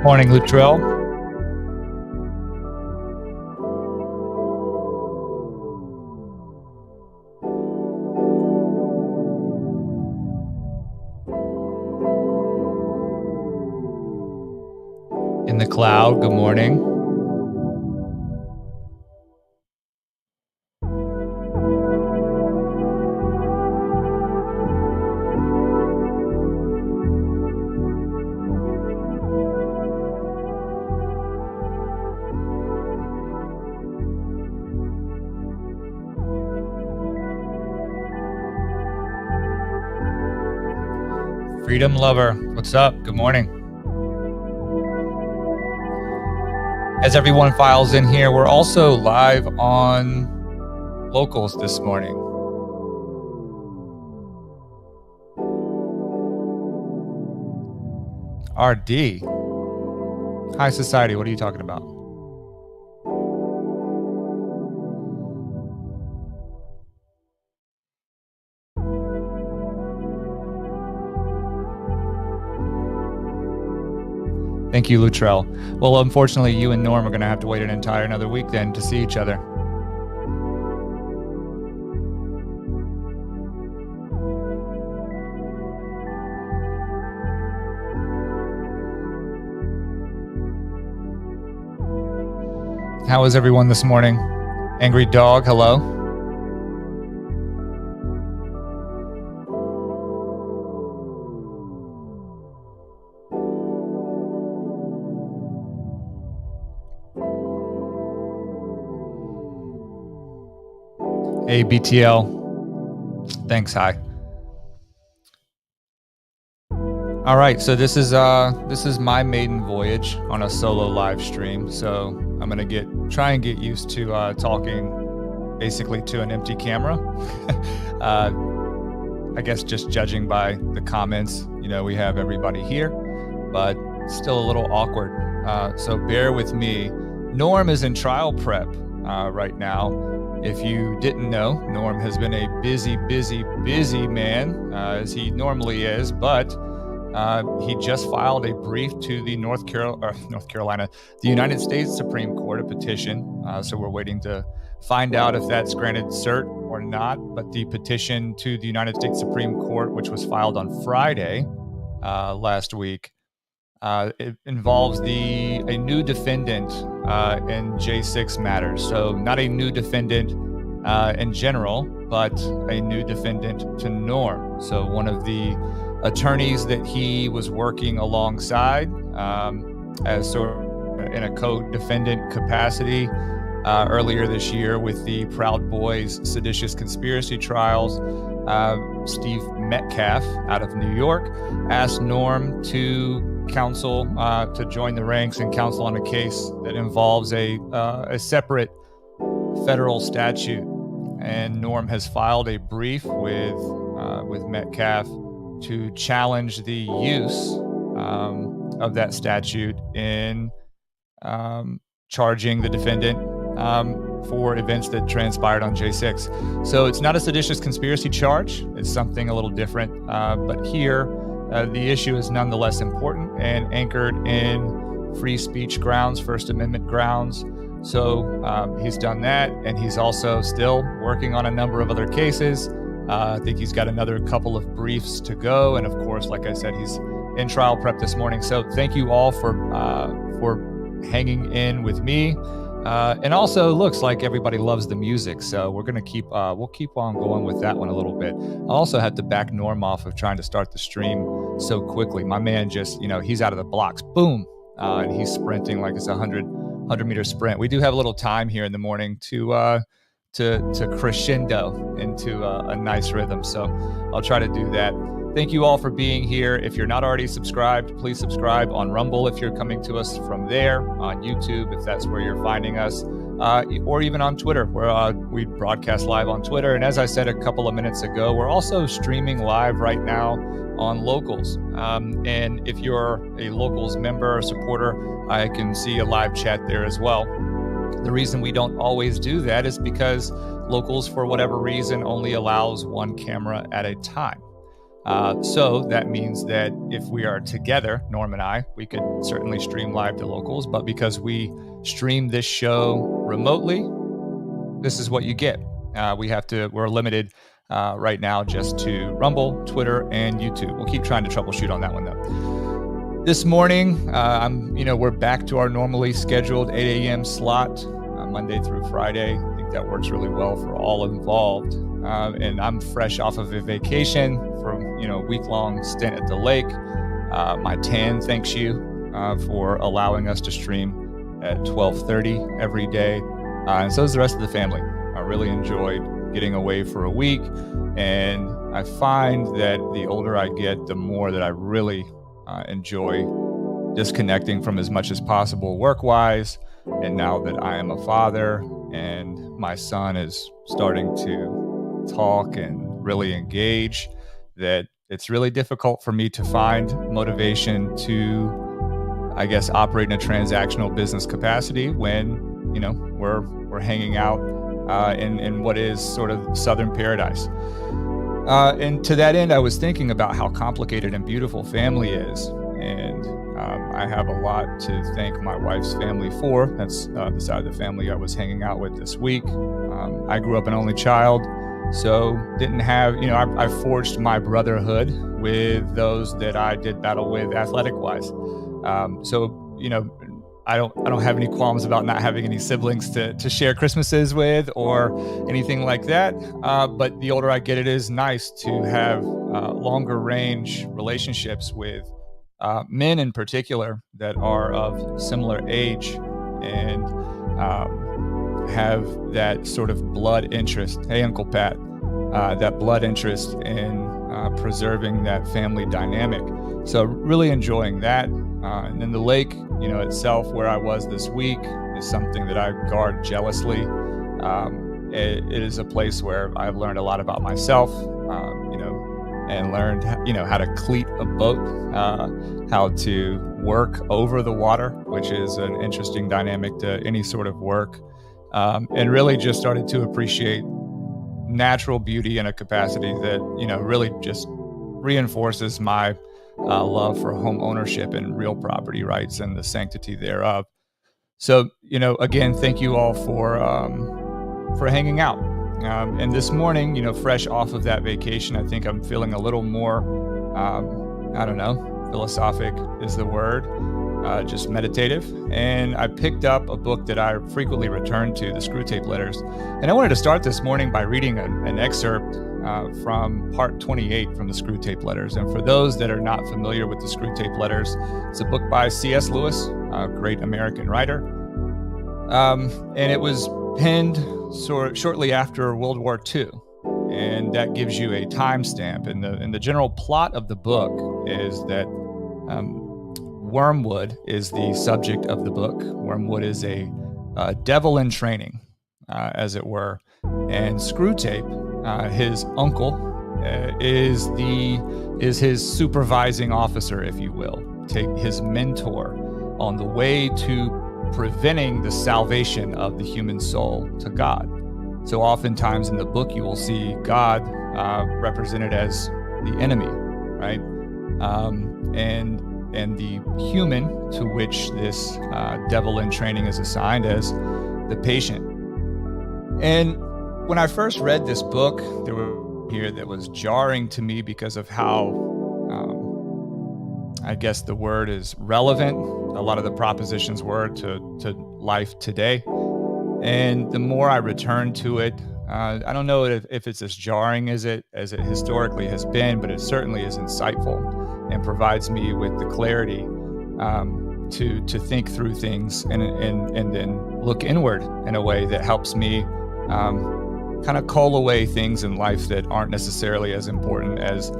Morning, Luttrell. In the cloud, good morning. Freedom Lover, what's up? Good morning. As everyone files in here, we're also live on Locals this morning. RD. High Society, what are you talking about? Thank you, Luttrell. Well, unfortunately, you and Norm are going to have to wait another week then to see each other. How is everyone this morning? Angry Dog, hello. Hey, BTL. Thanks, hi. All right, so this is my maiden voyage on a solo live stream. So I'm gonna try and get used to talking basically to an empty camera. I guess just judging by the comments, we have everybody here, but still a little awkward. So bear with me. Norm is in trial prep right now. If you didn't know, Norm has been a busy man, as he normally is, but he just filed a brief to the the United States Supreme Court, a petition. So we're waiting to find out if that's granted cert or not. But the petition to the United States Supreme Court, which was filed on Friday last week, it involves a new defendant in J6 matters. So not a new defendant in general, but a new defendant to Norm. So one of the attorneys that he was working alongside as sort of in a co-defendant capacity earlier this year with the Proud Boys seditious conspiracy trials, Steve Metcalf out of New York asked Norm to counsel to join the ranks and counsel on a case that involves a separate federal statute. And Norm has filed a brief with Metcalf to challenge the use of that statute in charging the defendant for events that transpired on J6. So it's not a seditious conspiracy charge. It's something a little different. But here, the issue is nonetheless important and anchored in free speech grounds, First Amendment grounds. So he's done that, and he's also still working on a number of other cases. I think he's got another couple of briefs to go. And of course, like I said, he's in trial prep this morning. So thank you all for hanging in with me. And also looks like everybody loves the music. So we're going to we'll keep on going with that one a little bit. I also had to back Norm off of trying to start the stream so quickly. My man just, he's out of the blocks, boom. And he's sprinting like it's a 100-meter sprint. We do have a little time here in the morning to crescendo into a nice rhythm. So I'll try to do that. Thank you all for being here. If you're not already subscribed, please subscribe on Rumble if you're coming to us from there, on YouTube if that's where you're finding us, or even on Twitter, where we broadcast live on Twitter. And as I said a couple of minutes ago, we're also streaming live right now on Locals. And if you're a Locals member or supporter, I can see a live chat there as well. The reason we don't always do that is because Locals, for whatever reason, only allows one camera at a time. So that means that if we are together, Norm and I, we could certainly stream live to locals, but because we stream this show remotely, this is what you get. We're limited right now just to Rumble, Twitter, and YouTube. We'll keep trying to troubleshoot on that one though. This morning, we're back to our normally scheduled 8 a.m. slot, Monday through Friday. I think that works really well for all involved. And I'm fresh off of a vacation from, a week-long stint at the lake. My tan thanks you for allowing us to stream at 12:30 every day. And so does the rest of the family. I really enjoyed getting away for a week. And I find that the older I get, the more that I really enjoy disconnecting from as much as possible work-wise. And now that I am a father and my son is starting to talk and really engage, that it's really difficult for me to find motivation to, I guess, operate in a transactional business capacity when, we're hanging out in what is sort of Southern paradise. And to that end, I was thinking about how complicated and beautiful family is. And I have a lot to thank my wife's family for. That's the side of the family I was hanging out with this week. I grew up an only child, so didn't have, I forged my brotherhood with those that I did battle with athletic-wise. I don't have any qualms about not having any siblings to share Christmases with or anything like that. But the older I get, it is nice to have longer range relationships with men in particular that are of similar age and have that sort of blood interest. Hey, Uncle Pat, that blood interest in preserving that family dynamic. So really enjoying that. And then the lake, itself, where I was this week, is something that I guard jealously. It is a place where I've learned a lot about myself, and learned, how to cleat a boat, how to work over the water, which is an interesting dynamic to any sort of work, and really just started to appreciate natural beauty in a capacity that, really just reinforces my love for home ownership and real property rights and the sanctity thereof. So, again, thank you all for hanging out. And this morning, fresh off of that vacation, I think I'm feeling a little more, philosophic is the word, just meditative. And I picked up a book that I frequently return to, the Screwtape Letters. And I wanted to start this morning by reading an excerpt from part 28 from the Screwtape Letters. And for those that are not familiar with the Screwtape Letters, it's a book by C.S. Lewis, a great American writer. And it was penned shortly after World War II. And that gives you a timestamp. And the general plot of the book is that Wormwood is the subject of the book. Wormwood is a devil in training, as it were. And Screwtape, his uncle, is his supervising officer, if you will, his mentor on the way to preventing the salvation of the human soul to God. So oftentimes in the book, you will see God represented as the enemy, right? And the human to which this devil in training is assigned as the patient. And when I first read this book, there were here that was jarring to me because of how, I guess the word is relevant. A lot of the propositions were to life today. And the more I return to it, I don't know if it's as jarring as it historically has been, but it certainly is insightful and provides me with the clarity to think through things and then look inward in a way that helps me kind of cull away things in life that aren't necessarily as important as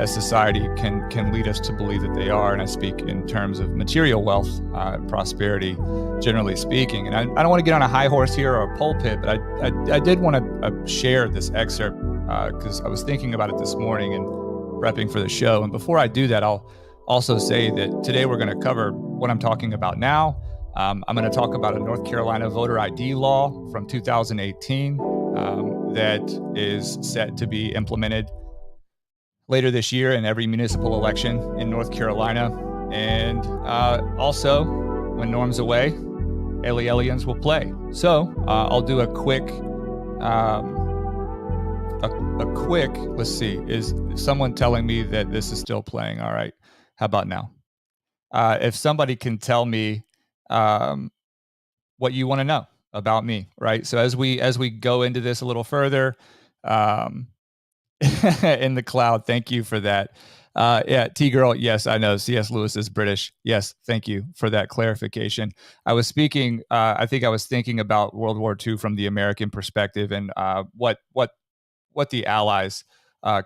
society can lead us to believe that they are. And I speak in terms of material wealth, prosperity, generally speaking. And I don't want to get on a high horse here or a pulpit, but I did want to share this excerpt because I was thinking about it this morning and prepping for the show. And before I do that, I'll also say that today we're going to cover what I'm talking about now. I'm going to talk about a North Carolina voter ID law from 2018 that is set to be implemented later this year in every municipal election in North Carolina. And also, when Norm's away, aliens will play. So I'll do a quick, let's see, is someone telling me that this is still playing? All right. How about now? If somebody can tell me what you want to know about me, right? So as we go into this a little further, in the cloud, thank you for that. Yeah, T girl, yes, I know. C.S. Lewis is British. Yes, thank you for that clarification. I was speaking. I think I was thinking about World War II from the American perspective and what the Allies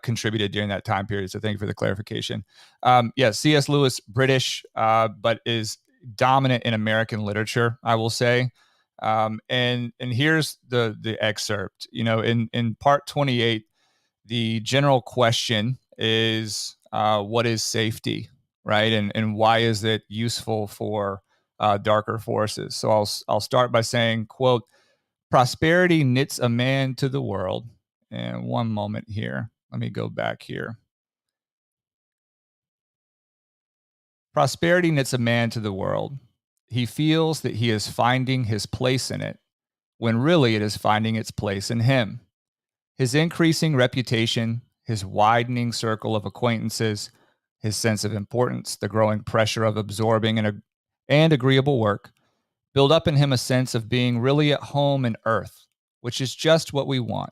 contributed during that time period. So thank you for the clarification. Yeah, C.S. Lewis, British, but is dominant in American literature, I will say. And here's the excerpt. In part 28, the general question is, what is safety, right? And why is it useful for darker forces? So I'll start by saying, quote, prosperity knits a man to the world. And one moment here. Let me go back here. Prosperity knits a man to the world. He feels that he is finding his place in it, when really it is finding its place in him. His increasing reputation, his widening circle of acquaintances, his sense of importance, the growing pressure of absorbing and agreeable work, build up in him a sense of being really at home in earth, which is just what we want.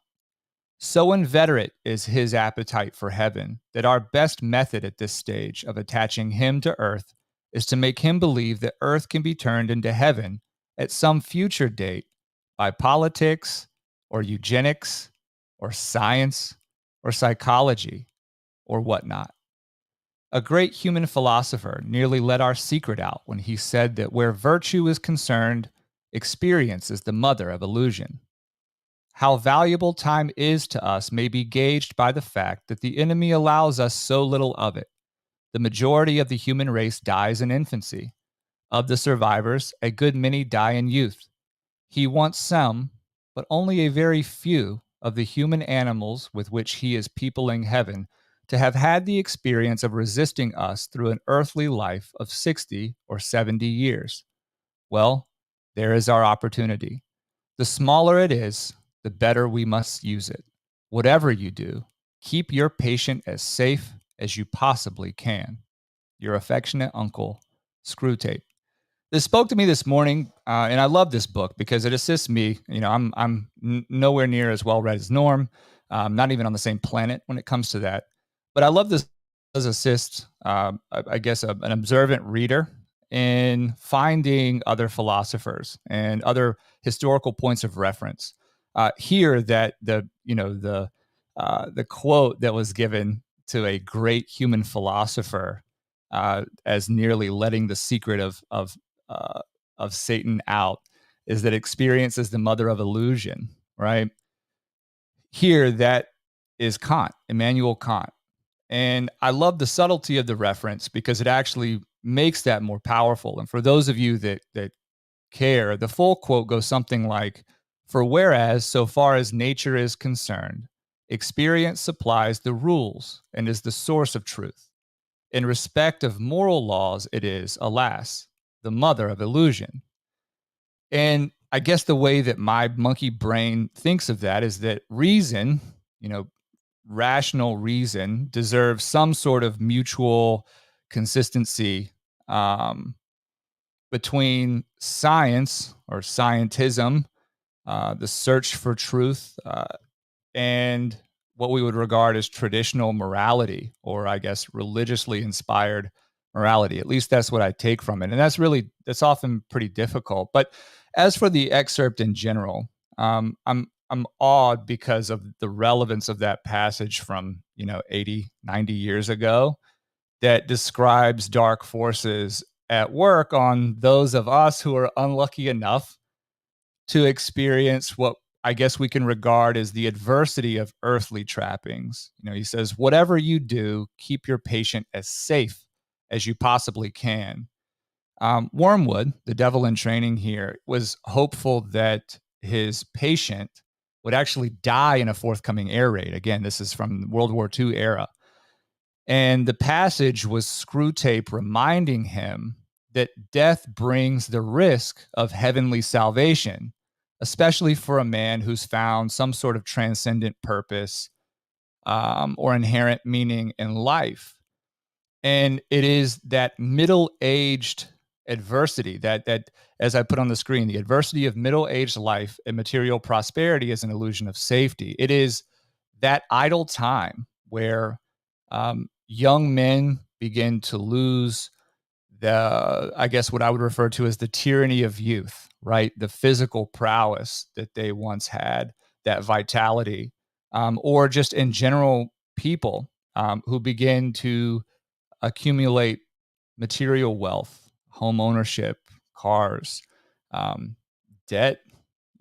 So inveterate is his appetite for heaven that our best method at this stage of attaching him to earth is to make him believe that earth can be turned into heaven at some future date by politics or eugenics or science or psychology or whatnot. A great human philosopher nearly let our secret out when he said that where virtue is concerned, experience is the mother of illusion. How valuable time is to us may be gauged by the fact that the enemy allows us so little of it. The majority of the human race dies in infancy. Of the survivors, a good many die in youth. He wants some, but only a very few, of the human animals with which he is peopling heaven to have had the experience of resisting us through an earthly life of 60 or 70 years. Well, there is our opportunity. The smaller it is, the better we must use it. Whatever you do, keep your patient as safe as you possibly can. Your affectionate uncle, Screwtape. This spoke to me this morning, and I love this book because it assists me. I'm nowhere near as well read as Norm, not even on the same planet when it comes to that. But I love this as assist, I guess, an observant reader in finding other philosophers and other historical points of reference. Here, that the quote that was given to a great human philosopher as nearly letting the secret of Satan out is that experience is the mother of illusion, right? Here, that is Kant, Immanuel Kant. And I love the subtlety of the reference because it actually makes that more powerful. And for those of you that care, the full quote goes something like, for whereas, so far as nature is concerned, experience supplies the rules and is the source of truth. In respect of moral laws, it is, alas, the mother of illusion. And I guess the way that my monkey brain thinks of that is that reason, rational reason, deserves some sort of mutual consistency between science or scientism, the search for truth, and what we would regard as traditional morality, or I guess religiously inspired morality. At least that's what I take from it. And that's often pretty difficult. But as for the excerpt in general, I'm awed because of the relevance of that passage from 80, 90 years ago that describes dark forces at work on those of us who are unlucky enough to experience what I guess we can regard as the adversity of earthly trappings. He says, whatever you do, keep your patient as safe as you possibly can. Wormwood, the devil in training here, was hopeful that his patient would actually die in a forthcoming air raid. Again, this is from World War II era. And the passage was Screwtape reminding him that death brings the risk of heavenly salvation, especially for a man who's found some sort of transcendent purpose or inherent meaning in life. And it is that middle-aged adversity that, as I put on the screen, the adversity of middle-aged life and material prosperity is an illusion of safety. It is that idle time where young men begin to lose I guess what I would refer to as the tyranny of youth, right? The physical prowess that they once had, that vitality, or just in general, people who begin to accumulate material wealth, home ownership, cars, um, debt,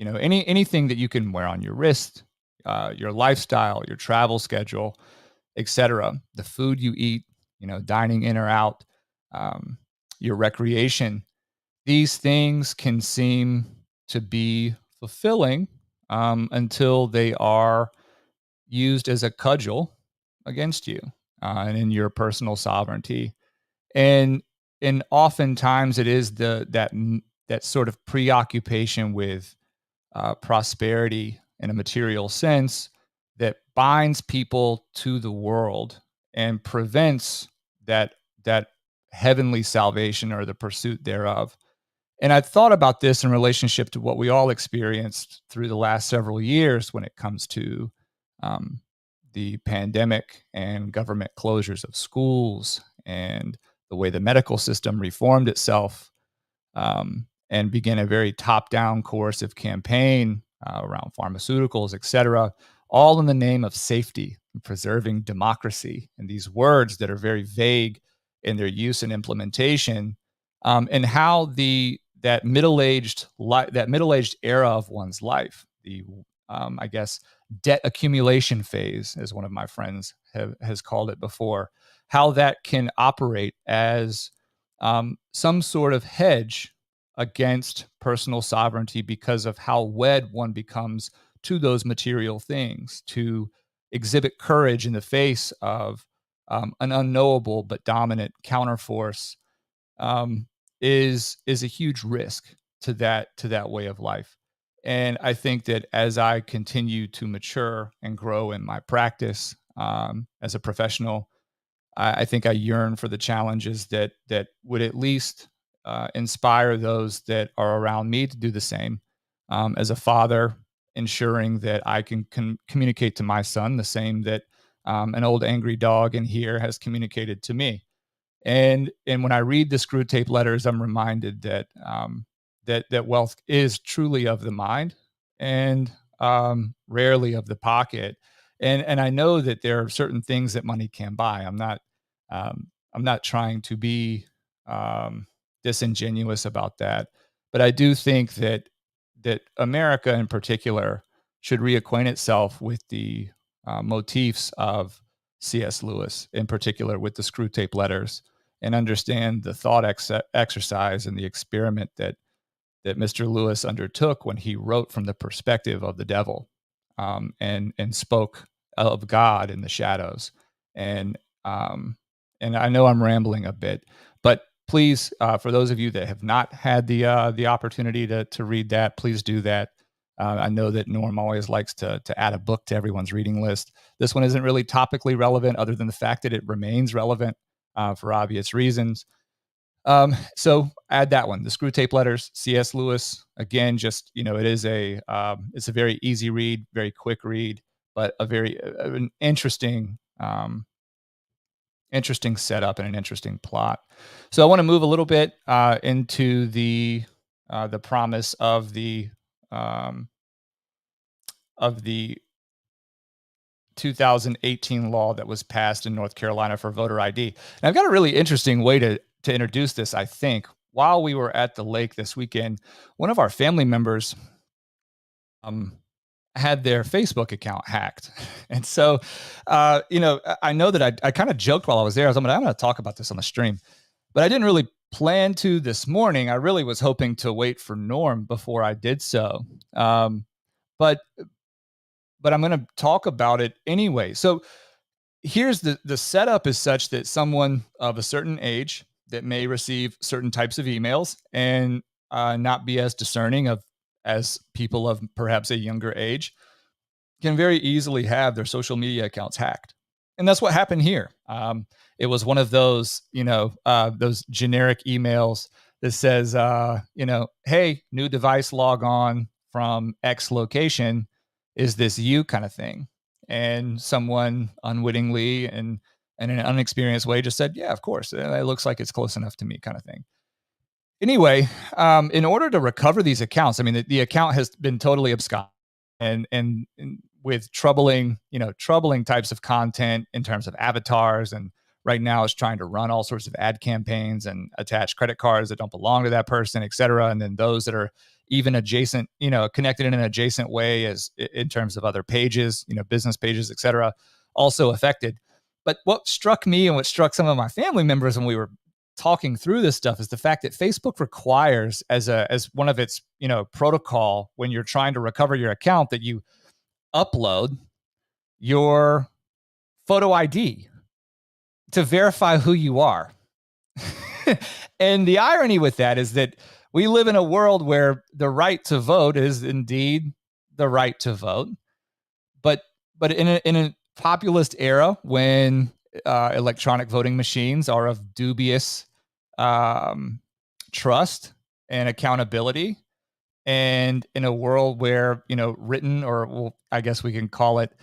anything that you can wear on your wrist, your lifestyle, your travel schedule, etc. The food you eat, dining in or out, um, your recreation. These things can seem to be fulfilling until they are used as a cudgel against you and in your personal sovereignty. And and oftentimes it is that sort of preoccupation with prosperity in a material sense that binds people to the world and prevents that heavenly salvation or the pursuit thereof. And I thought about this in relationship to what we all experienced through the last several years when it comes to um, the pandemic and government closures of schools and the way the medical system reformed itself and began a very top-down coercive campaign around pharmaceuticals, et cetera, all in the name of safety and preserving democracy. And these words that are very vague in their use and implementation, and how that middle-aged era of one's life, the I guess debt accumulation phase, as one of my friends has called it before, how that can operate as some sort of hedge against personal sovereignty because of how wed one becomes to those material things, to exhibit courage in the face of an unknowable but dominant counterforce um, is a huge risk to that way of life. And I think that as I continue to mature and grow in my practice as a professional, I think I yearn for the challenges that would at least inspire those that are around me to do the same. As a father, ensuring that I can communicate to my son the same that an old angry dog in here has communicated to me. And when I read the Screwtape Letters, I'm reminded that wealth is truly of the mind and rarely of the pocket. And I know that there are certain things that money can buy. I'm not trying to be disingenuous about that, but I do think that America in particular should reacquaint itself with the motifs of C.S. Lewis, in particular with the Screwtape Letters, and understand the thought exercise and the experiment that Mr. Lewis undertook when he wrote from the perspective of the devil, and spoke of God in the shadows. And and I know I'm rambling a bit, but please, for those of you that have not had the opportunity to read that, please do that. I know that Norm always likes to add a book to everyone's reading list. This one isn't really topically relevant, other than the fact that it remains relevant for obvious reasons. So add that one, the Screwtape Letters, C.S. Lewis. Again, just it's a very easy read, very quick read, but a very an interesting setup and an interesting plot. So I want to move a little bit into the promise um, of the 2018 law that was passed in North Carolina for voter ID. And I've got a really interesting way to introduce this, I think. While we were at the lake this weekend, one of our family members um, had their Facebook account hacked. And so, I know that I kind of joked while I was there. I'm going to talk about this on the stream, but I didn't really plan to this morning. I really was hoping to wait for Norm before I did so. Um, but but I'm going to talk about it anyway. So here's the setup is such that someone of a certain age that may receive certain types of emails and not be as discerning of as people of perhaps a younger age can very easily have their social media accounts hacked. And that's what happened here. It was one of those, those generic emails that says, hey, new device log on from X location. Is this you kind of thing? And someone unwittingly and in an unexperienced way just said, yeah, of course. It looks like it's close enough to me kind of thing. Anyway, in order to recover these accounts, I mean, the account has been totally absconded and with troubling types of content in terms of avatars. And right now it's trying to run all sorts of ad campaigns and attach credit cards that don't belong to that person, et cetera. And then those that are even adjacent, connected in an adjacent way as in terms of other pages, business pages, et cetera, also affected. But what struck me and what struck some of my family members when we were talking through this stuff is the fact that Facebook requires as one of its protocol when you're trying to recover your account that you upload your photo ID to verify who you are. And the irony with that is that we live in a world where the right to vote is indeed the right to vote, but in a populist era when electronic voting machines are of dubious trust and accountability, and in a world where written, or well, I guess we can call it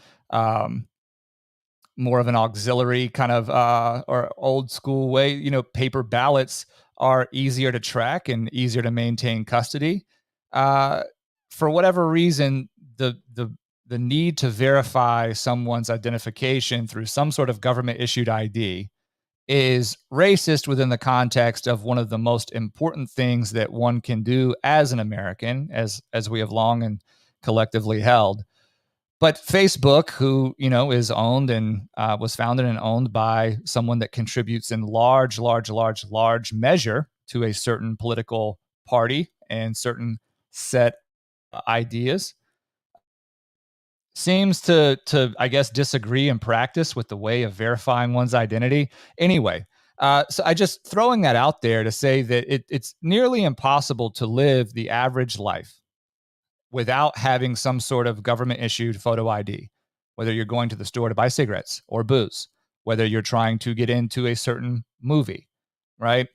more of an auxiliary kind of or old school way, paper ballots are easier to track and easier to maintain custody. For whatever reason, the need to verify someone's identification through some sort of government issued ID is racist within the context of one of the most important things that one can do as an American, as we have long and collectively held. But Facebook, who is owned and was founded and owned by someone that contributes in large measure to a certain political party and certain set ideas, seems to I guess disagree in practice with the way of verifying one's identity. Anyway, so I just throwing that out there to say that it's nearly impossible to live the average life without having some sort of government issued photo ID, whether you're going to the store to buy cigarettes or booze, whether you're trying to get into a certain movie, right?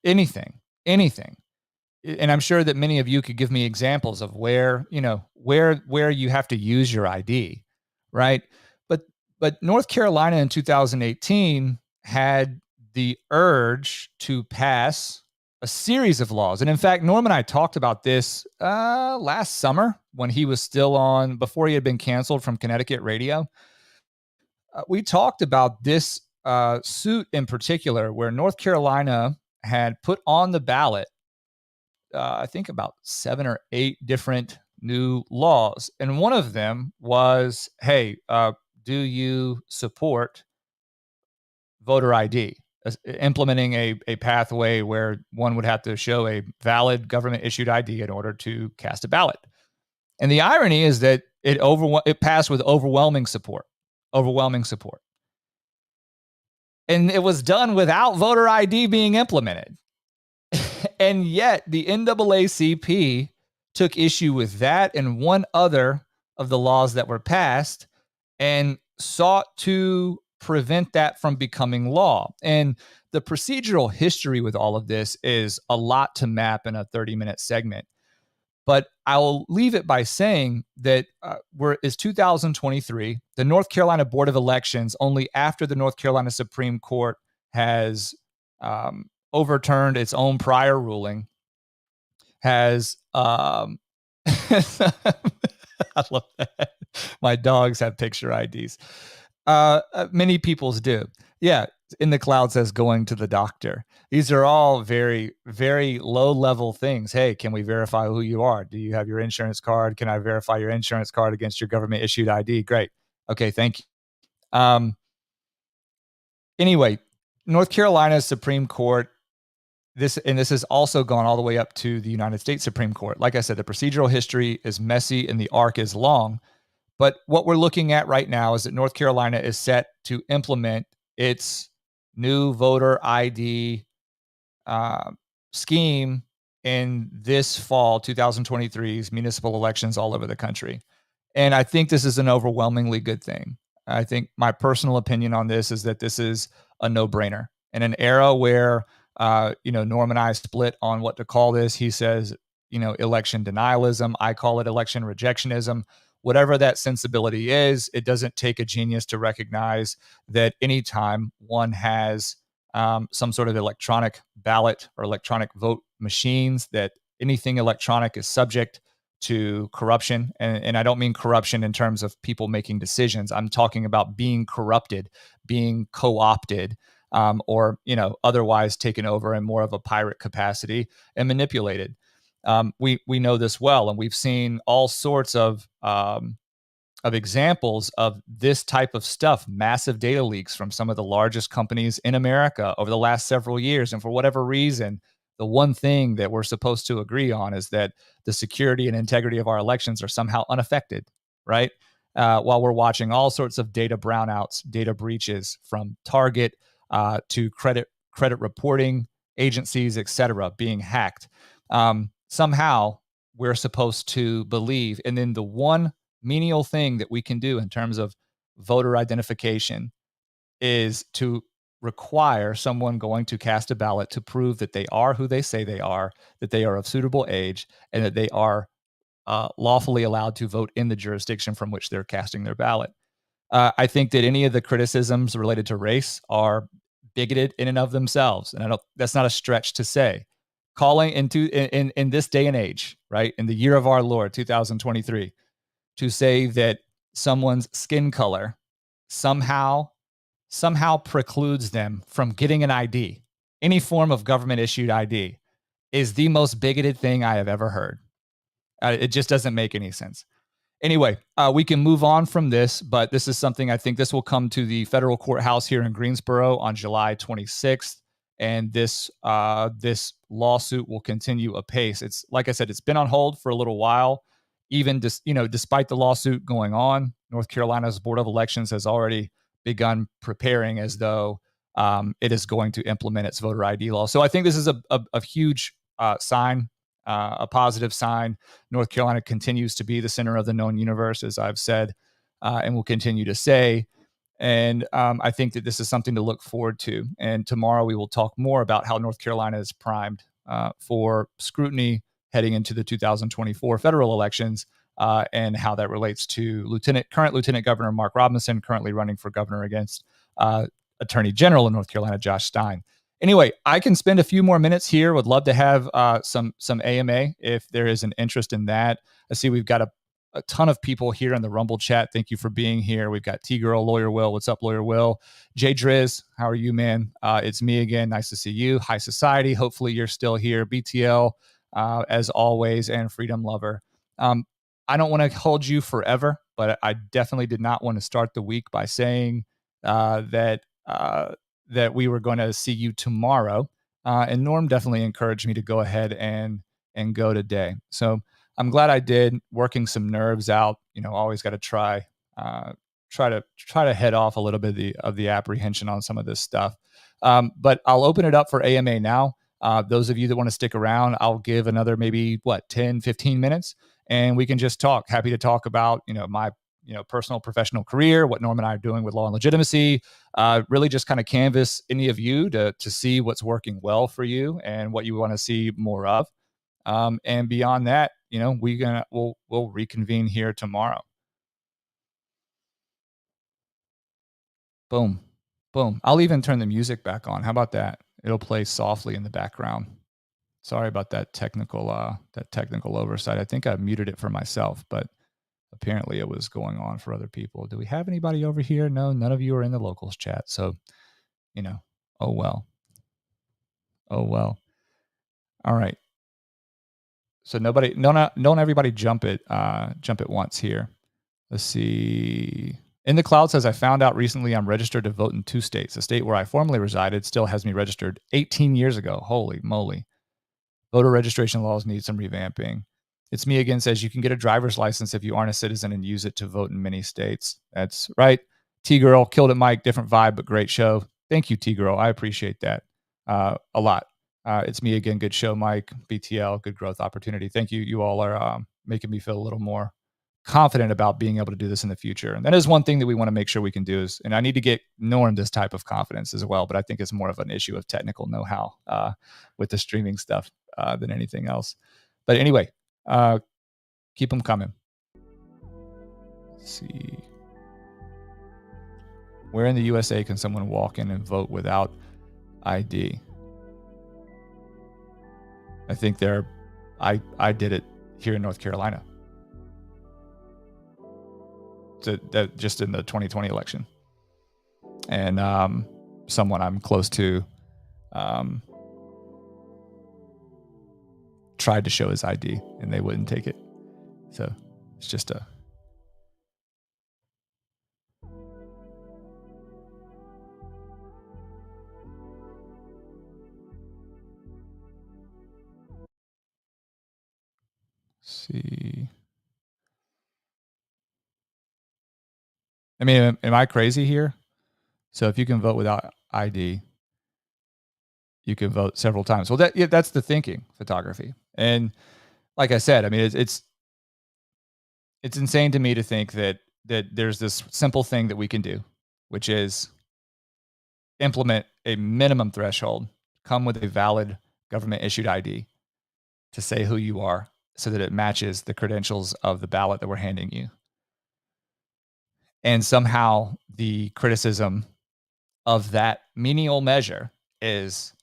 Anything. And I'm sure that many of you could give me examples of where you have to use your ID, right? But North Carolina in 2018 had the urge to pass a series of laws. And in fact, Norm and I talked about this last summer when he was still on, before he had been canceled from Connecticut radio. We talked about this suit in particular, where North Carolina had put on the ballot I think about 7 or 8 different new laws. And one of them was, hey, do you support voter ID? Implementing a pathway where one would have to show a valid government issued ID in order to cast a ballot. And the irony is that it passed with overwhelming support. And it was done without voter ID being implemented. And yet the NAACP took issue with that and one other of the laws that were passed and sought to prevent that from becoming law. And the procedural history with all of this is a lot to map in a 30-minute segment. But I'll leave it by saying that it's 2023. The North Carolina Board of Elections, only after the North Carolina Supreme Court has overturned its own prior ruling, has I love that. My dogs have picture IDs. Many people's do. Yeah, in the cloud says going to the doctor. These are all very, very low level things. Hey, can we verify who you are? Do you have your insurance card? Can I verify your insurance card against your government issued ID? Great. Okay, thank you. Anyway, North Carolina's Supreme Court, this has also gone all the way up to the United States Supreme Court. Like I said, the procedural history is messy and the arc is long. But what we're looking at right now is that North Carolina is set to implement its new voter ID uh, scheme in this fall 2023's municipal elections all over the country. And I think this is an overwhelmingly good thing. I think my personal opinion on this is that this is a no-brainer. In an era where Norm and I split on what to call this, he says, election denialism. I call it election rejectionism. Whatever that sensibility is, it doesn't take a genius to recognize that anytime one has some sort of electronic ballot or electronic vote machines, that anything electronic is subject to corruption. And I don't mean corruption in terms of people making decisions. I'm talking about being corrupted, being co-opted, or otherwise taken over in more of a pirate capacity and manipulated. We know this well, and we've seen all sorts of examples of this type of stuff, massive data leaks from some of the largest companies in America over the last several years. And for whatever reason, the one thing that we're supposed to agree on is that the security and integrity of our elections are somehow unaffected, right? While we're watching all sorts of data brownouts, data breaches from Target to credit reporting agencies, et cetera, being hacked. Somehow we're supposed to believe. And then the one menial thing that we can do in terms of voter identification is to require someone going to cast a ballot to prove that they are who they say they are, that they are of suitable age, and that they are lawfully allowed to vote in the jurisdiction from which they're casting their ballot. I think that any of the criticisms related to race are bigoted in and of themselves, and that's not a stretch to say. Calling in this day and age, right, in the year of our Lord 2023, to say that someone's skin color somehow precludes them from getting an ID, any form of government issued ID, is the most bigoted thing I have ever heard. It just doesn't make any sense. Anyway, we can move on from this, but this is something I think this will come to the federal courthouse here in Greensboro on July 26th. And this lawsuit will continue apace. It's like I said, it's been on hold for a little while. Even despite the lawsuit going on, North Carolina's Board of Elections has already begun preparing as though it is going to implement its voter ID law. So I think this is a huge sign, a positive sign. North Carolina continues to be the center of the known universe, as I've said, and will continue to say. And I think that this is something to look forward to. And tomorrow we will talk more about how North Carolina is primed for scrutiny heading into the 2024 federal elections, and how that relates to current Lieutenant Governor Mark Robinson, currently running for governor against Attorney General in North Carolina, Josh Stein. Anyway, I can spend a few more minutes here. Would love to have some AMA if there is an interest in that. I see we've got a ton of people here in the Rumble chat. Thank you for being here. We've got T-Girl, Lawyer Will. What's up, Lawyer Will? Jay Driz, how are you, man? It's me again. Nice to see you. High Society. Hopefully you're still here. BTL, as always, and Freedom Lover. I don't want to hold you forever, but I definitely did not want to start the week by saying that we were going to see you tomorrow. And Norm definitely encouraged me to go ahead and go today. So I'm glad I did, working some nerves out. Always got to try to head off a little bit of the apprehension on some of this stuff. But I'll open it up for AMA now. Those of you that want to stick around, I'll give another maybe 10, 15 minutes, and we can just talk. Happy to talk about, my, personal professional career, what Norm and I are doing with Law and Legitimacy, really just kind of canvas any of you to see what's working well for you and what you want to see more of. And beyond that, we'll reconvene here tomorrow. Boom. Boom. I'll even turn the music back on. How about that? It'll play softly in the background. Sorry about that technical oversight. I think I muted it for myself, but apparently it was going on for other people. Do we have anybody over here? No, none of you are in the locals chat. So, oh well. Oh well. All right. So don't everybody jump it once here. Let's see. In the Cloud says, I found out recently I'm registered to vote in 2 states. A state where I formerly resided still has me registered 18 years ago. Holy moly. Voter registration laws need some revamping. It's me again says you can get a driver's license if you aren't a citizen and use it to vote in many states. That's right. T-Girl, killed it, Mike. Different vibe, but great show. Thank you, T-Girl. I appreciate that a lot. It's me again. Good show, Mike. BTL, good growth opportunity. Thank you. You all are making me feel a little more confident about being able to do this in the future. And that is one thing that we want to make sure we can do is, and I need to get Norm this type of confidence as well, but I think it's more of an issue of technical know-how with the streaming stuff than anything else. But anyway, keep them coming. Let's see. Where in the USA can someone walk in and vote without ID? I think I did it here in North Carolina. That just in the 2020 election. And someone I'm close to tried to show his ID and they wouldn't take it. So it's just a... see. I mean, am I crazy here? So if you can vote without ID, you can vote several times. Well, that's the thinking, photography. And like I said, I mean, it's insane to me to think that there's this simple thing that we can do, which is implement a minimum threshold, come with a valid government issued ID to say who you are so that it matches the credentials of the ballot that we're handing you. And somehow the criticism of that menial measure is,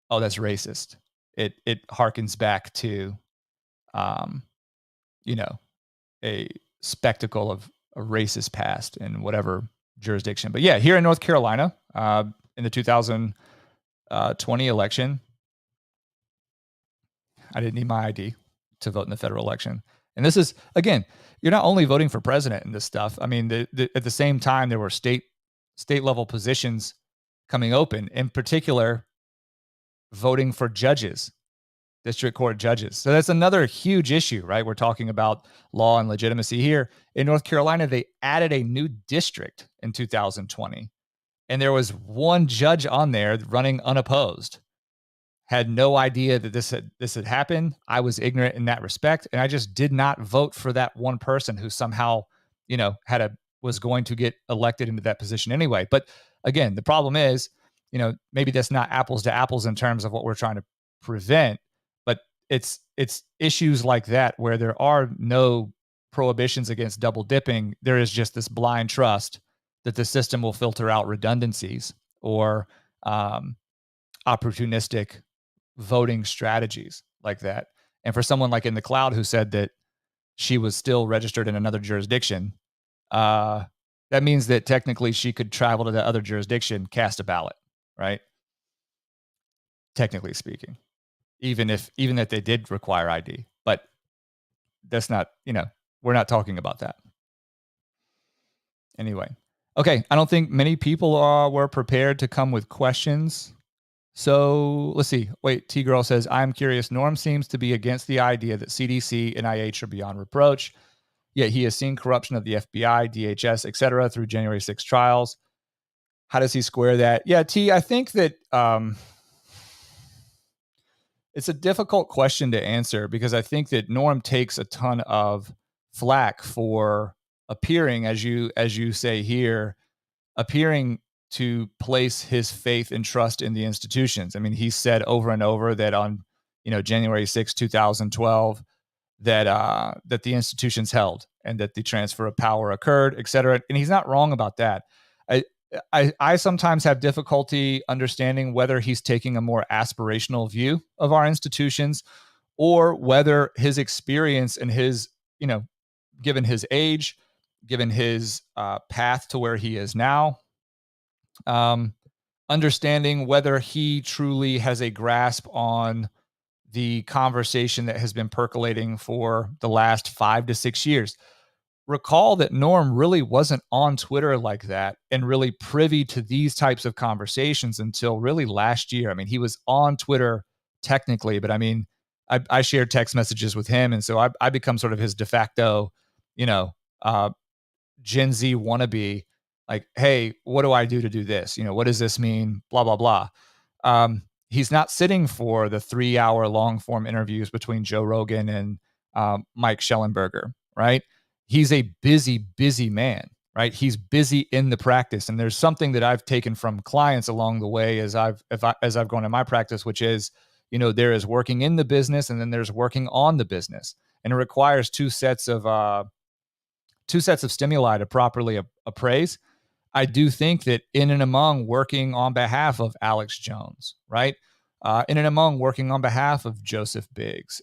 oh, that's racist. It harkens back to, a spectacle of a racist past in whatever jurisdiction. But yeah, here in North Carolina, in the 2020 election, I didn't need my ID to vote in the federal election. And this is, again, you're not only voting for president in this stuff. I mean, at the same time, there were state level positions coming open, in particular, voting for judges, district court judges. So that's another huge issue, right? We're talking about law and legitimacy here. In North Carolina, they added a new district in 2020. And there was one judge on there running unopposed. Had no idea that this had happened. I was ignorant in that respect, and I just did not vote for that one person who somehow, was going to get elected into that position anyway. But again, the problem is, maybe that's not apples to apples in terms of what we're trying to prevent, but it's issues like that where there are no prohibitions against double dipping. There is just this blind trust that the system will filter out redundancies or opportunistic voting strategies like that. And for someone like in the cloud who said that she was still registered in another jurisdiction, that means that technically she could travel to that other jurisdiction, cast a ballot, right? Technically speaking, even if they did require ID, but that's not, we're not talking about that. Anyway. Okay. I don't think many people were prepared to come with questions. So let's see. Wait, T-Girl says, I'm curious. Norm seems to be against the idea that CDC, NIH are beyond reproach, yet he has seen corruption of the FBI, DHS, et cetera, through January 6 trials. How does he square that? Yeah, T, I think that it's a difficult question to answer because I think that Norm takes a ton of flack for appearing, as you say here, appearing to place his faith and trust in the institutions. I mean, he said over and over that on, January 6, 2012, that the institutions held and that the transfer of power occurred, et cetera. And he's not wrong about that. I sometimes have difficulty understanding whether he's taking a more aspirational view of our institutions or whether his experience and his, given his age, given his path to where he is now, understanding whether he truly has a grasp on the conversation that has been percolating for the last 5 to 6 years. Recall that Norm really wasn't on Twitter like that and really privy to these types of conversations until really last year. I mean, he was on Twitter technically, but I mean, I share text messages with him, and so I become sort of his de facto, you know, uh, Gen Z wannabe. Like, hey, what do I do to do this? What does this mean? Blah blah blah. He's not sitting for the 3-hour long form interviews between Joe Rogan and Mike Schellenberger, right? He's a busy man, right? He's busy in the practice, and there's something that I've taken from clients along the way as I've gone in my practice, which is, there is working in the business, and then there's working on the business, and it requires two sets of stimuli to properly appraise. I do think that in and among working on behalf of Alex Jones, right? In and among working on behalf of Joseph Biggs,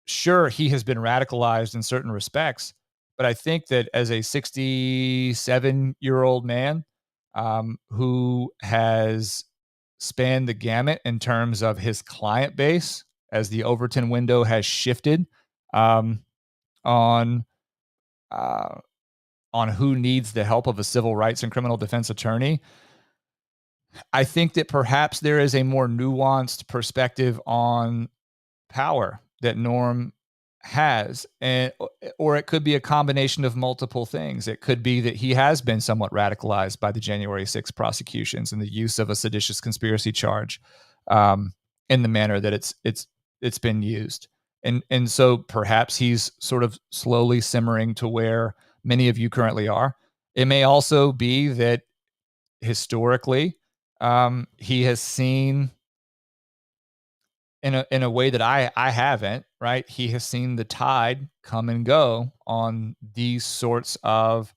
sure, he has been radicalized in certain respects, but I think that as a 67-year-old man who has spanned the gamut in terms of his client base as the Overton window has shifted um, on uh, on who needs the help of a civil rights and criminal defense attorney, I think that perhaps there is a more nuanced perspective on power that Norm has, and or it could be a combination of multiple things. It could be that he has been somewhat radicalized by the January 6th prosecutions and the use of a seditious conspiracy charge in the manner that it's been used, and so perhaps he's sort of slowly simmering to where many of you currently are. It may also be that historically he has seen in a way that I haven't, right? He has seen the tide come and go on these sorts of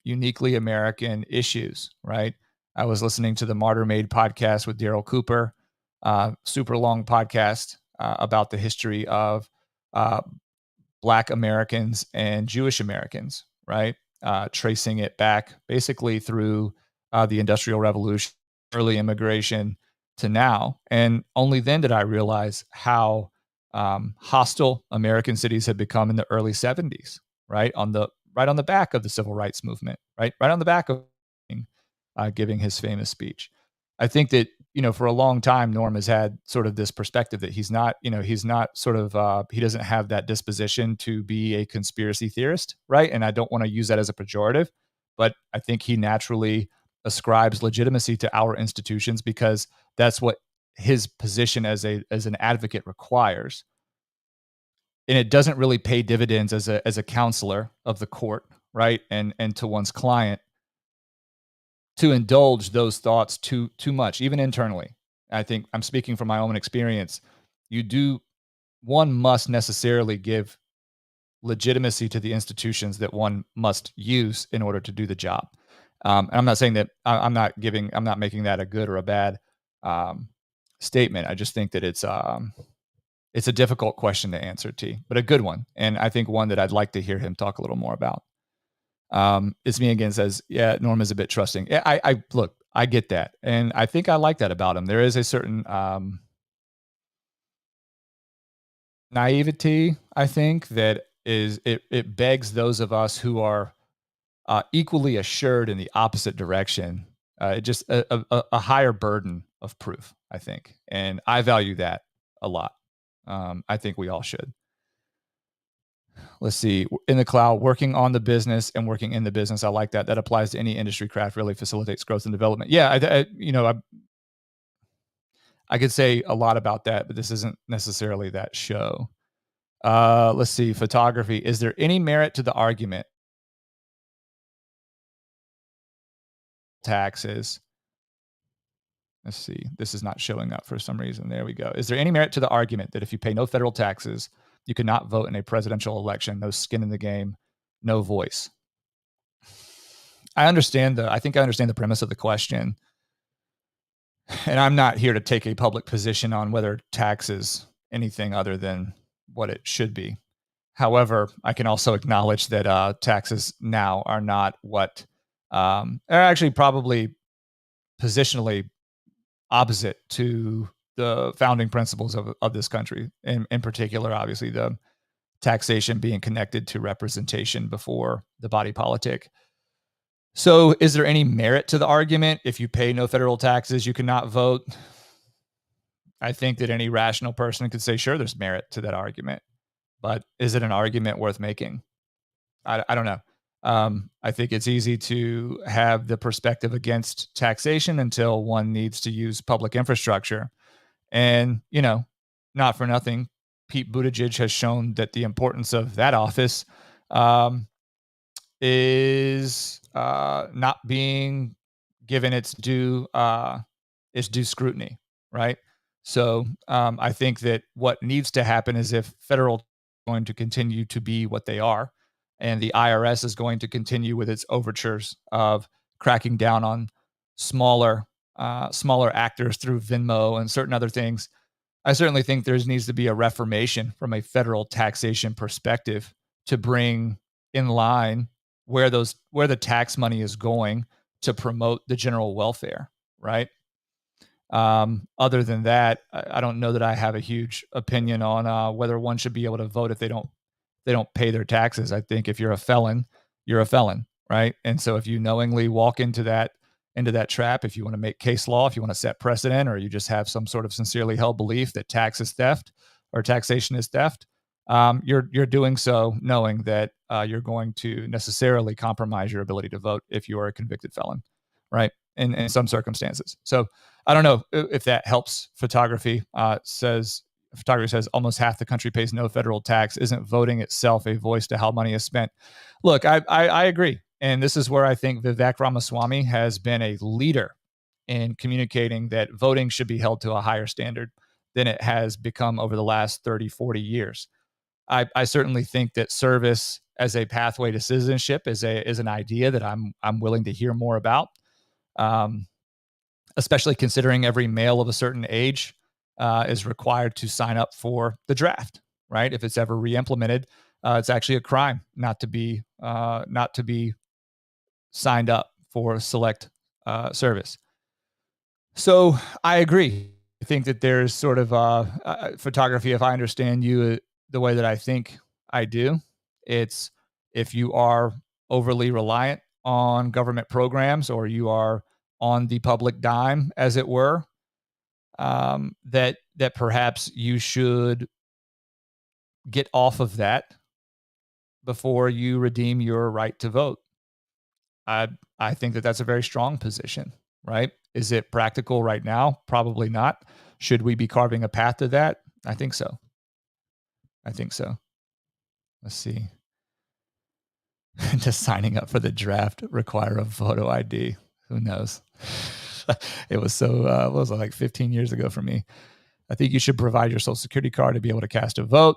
uniquely American issues, right? I was listening to the Martyr Made podcast with Daryl Cooper, super long podcast about the history of uh, Black Americans and Jewish Americans, right? Tracing it back basically through the Industrial Revolution, early immigration to now. And only then did I realize how hostile American cities had become in the early 70s, right on the back of the civil rights movement, right on the back of giving his famous speech. I think that for a long time, Norm has had sort of this perspective that he's not sort of he doesn't have that disposition to be a conspiracy theorist, right? And I don't want to use that as a pejorative, but I think he naturally ascribes legitimacy to our institutions because that's what his position as an advocate requires. And it doesn't really pay dividends as a counselor of the court, right? And to one's client to indulge those thoughts too much, even internally. I think I'm speaking from my own experience. One must necessarily give legitimacy to the institutions that one must use in order to do the job. And I'm not saying that I'm not making that a good or a bad um, statement. I just think that it's a difficult question to answer, T, but a good one, and I think one that I'd like to hear him talk a little more about. It's me again says, yeah, Norm is a bit trusting. Yeah, I look, I get that, and I think I like that about him. There is a certain naivety, I think, that it begs those of us who are equally assured in the opposite direction. Just a higher burden of proof, I think, and I value that a lot. I think we all should. Let's see, in the cloud, working on the business and working in the business. I like that. That applies to any industry craft, really facilitates growth and development. Yeah, I could say a lot about that, but this isn't necessarily that show. Let's see, photography. Is there any merit to the argument? Taxes. Let's see, this is not showing up for some reason. There we go. Is there any merit to the argument that if you pay no federal taxes, you cannot vote in a presidential election? No skin in the game, no voice. I think I understand the premise of the question. And I'm not here to take a public position on whether tax is anything other than what it should be. However, I can also acknowledge that taxes now are not what are actually probably positionally opposite to the founding principles of this country. In particular, obviously, the taxation being connected to representation before the body politic. So is there any merit to the argument? If you pay no federal taxes, you cannot vote. I think that any rational person could say, sure, there's merit to that argument, but is it an argument worth making? I don't know. I think it's easy to have the perspective against taxation until one needs to use public infrastructure. And, not for nothing, Pete Buttigieg has shown that the importance of that office um, is not being given its due scrutiny, right? So I think that what needs to happen is if federal is going to continue to be what they are, and the IRS is going to continue with its overtures of cracking down on smaller smaller actors through Venmo and certain other things. I certainly think there needs to be a reformation from a federal taxation perspective to bring in line where the tax money is going to promote the general welfare, right? Other than that, I don't know that I have a huge opinion on whether one should be able to vote if they don't pay their taxes. I think if you're a felon, you're a felon, right? And so if you knowingly walk into that trap, if you want to make case law, if you want to set precedent, or you just have some sort of sincerely held belief that tax is theft or taxation is theft, you're doing so knowing that you're going to necessarily compromise your ability to vote if you are a convicted felon, right? In some circumstances. So I don't know if that helps. Photography says almost half the country pays no federal tax. Isn't voting itself a voice to how money is spent? Look, I agree. And this is where I think Vivek Ramaswamy has been a leader in communicating that voting should be held to a higher standard than it has become over the last 30, 40 years. I certainly think that service as a pathway to citizenship is an idea that I'm willing to hear more about, especially considering every male of a certain age is required to sign up for the draft. Right? If it's ever re-implemented, it's actually a crime not to be signed up for select service. So I agree. I think that there's sort of photography. If I understand you the way that I think I do, it's if you are overly reliant on government programs or you are on the public dime, as it were, that perhaps you should get off of that before you redeem your right to vote. I think that that's a very strong position, right? Is it practical right now? Probably not. Should we be carving a path to that? I think so. Let's see. Does signing up for the draft require a photo ID? Who knows? It was so, what was it, like 15 years ago for me. I think you should provide your social security card to be able to cast a vote.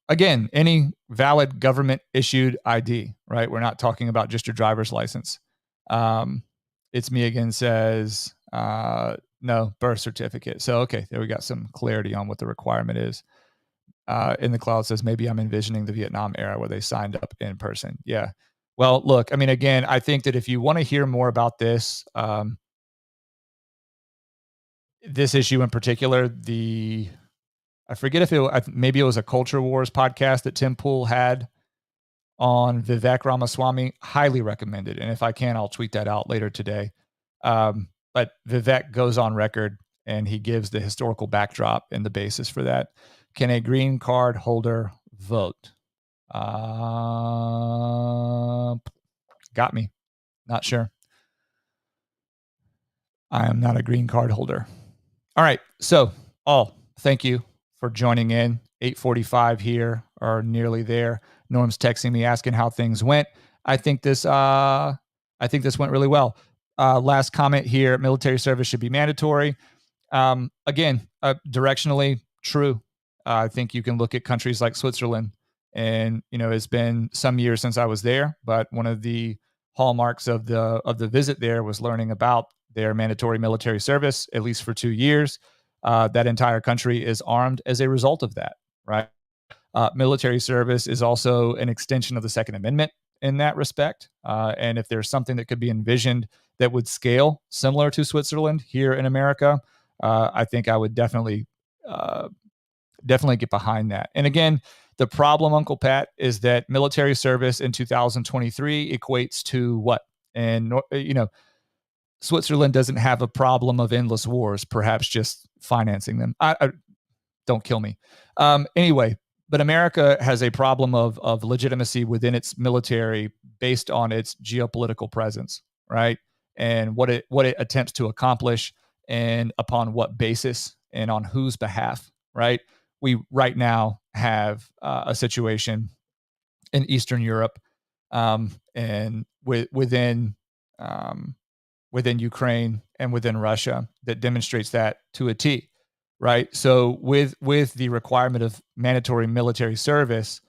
Again, any valid government issued ID, right? We're not talking about just your driver's license. It's me again says, no, birth certificate. So, okay, there we got some clarity on what the requirement is. In the cloud says, maybe I'm envisioning the Vietnam era where they signed up in person. Yeah. Well, look, I mean, again, I think that if you want to hear more about this, this issue in particular, I forget if maybe it was a Culture Wars podcast that Tim Pool had on Vivek Ramaswamy. Highly recommended. And if I can, I'll tweet that out later today. But Vivek goes on record and he gives the historical backdrop and the basis for that. Can a green card holder vote? Got me. Not sure. I am not a green card holder. All right. So, thank you for joining in. 8:45 here, or nearly there. Norm's texting me asking how things went. I think this went really well. Last comment here: military service should be mandatory. Again, directionally true. I think you can look at countries like Switzerland, and it's been some years since I was there, but one of the hallmarks of the visit there was learning about their mandatory military service, at least for 2 years. That entire country is armed as a result of that, right? Military service is also an extension of the Second Amendment in that respect. And if there's something that could be envisioned that would scale similar to Switzerland here in America, I think I would definitely get behind that. And again, the problem, Uncle Pat, is that military service in 2023 equates to what? And Switzerland doesn't have a problem of endless wars, perhaps just financing them. Don't kill me. Anyway, but America has a problem of legitimacy within its military based on its geopolitical presence, right? And what it attempts to accomplish, and upon what basis, and on whose behalf, right? We right now have a situation in Eastern Europe, and within Ukraine and within Russia that demonstrates that to a T, right? So with the requirement of mandatory military service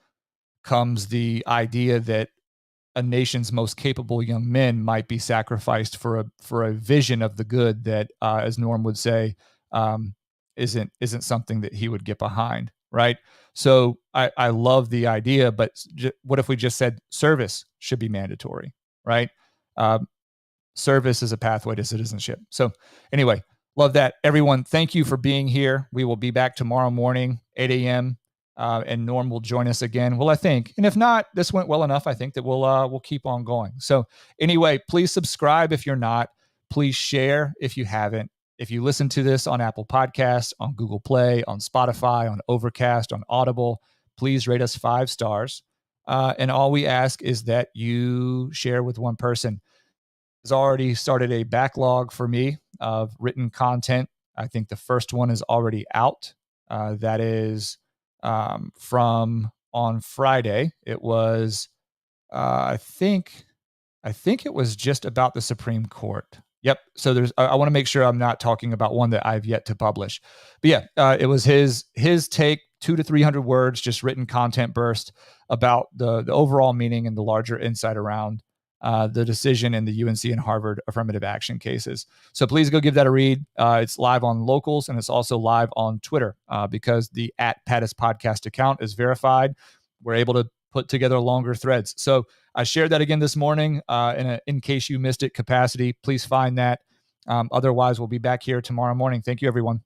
comes the idea that a nation's most capable young men might be sacrificed for a vision of the good that, as Norm would say, um, isn't something that he would get behind, right? So I love the idea, but what if we just said service should be mandatory, right? Um, Service is a pathway to citizenship. So anyway, love that. Everyone, thank you for being here. We will be back tomorrow morning, 8 a.m. And Norm will join us again. Well, I think, and if not, this went well enough. I think that we'll keep on going. So anyway, please subscribe if you're not. Please share if you haven't. If you listen to this on Apple Podcasts, on Google Play, on Spotify, on Overcast, on Audible, please rate us 5 stars. And all we ask is that you share with one person. Has already started a backlog for me of written content. I think the first one is already out. That is from on Friday. It was, I think it was just about the Supreme Court. Yep. So I want to make sure I'm not talking about one that I've yet to publish. But yeah, it was his take, 200 to 300 words, just written content burst about the overall meaning and the larger insight around the decision in the UNC and Harvard affirmative action cases. So please go give that a read. It's live on Locals, and it's also live on Twitter because the @Pattis podcast account is verified. We're able to put together longer threads. So I shared that again this morning in case you missed it capacity. Please find that. Otherwise, we'll be back here tomorrow morning. Thank you, everyone.